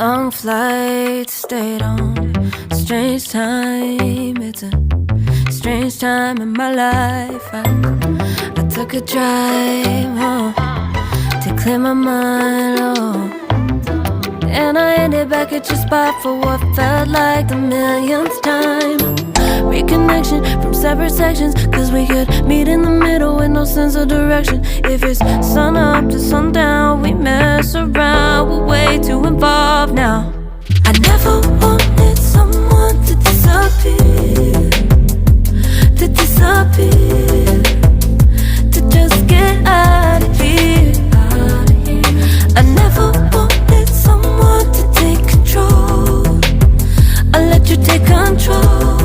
Long flight, stayed on strange time. It's a strange time in my life. I took a drive home to clear my mind, and I ended back at your spot for what felt like the millionth time. Reconnection from separate sections, cause we could meet in the middle with no sense of direction. If it's sun up to sundown, we mess around, we're way too involved now. I never wanted someone to disappear, to just get out of here. I never wanted someone to take control. I let you take control.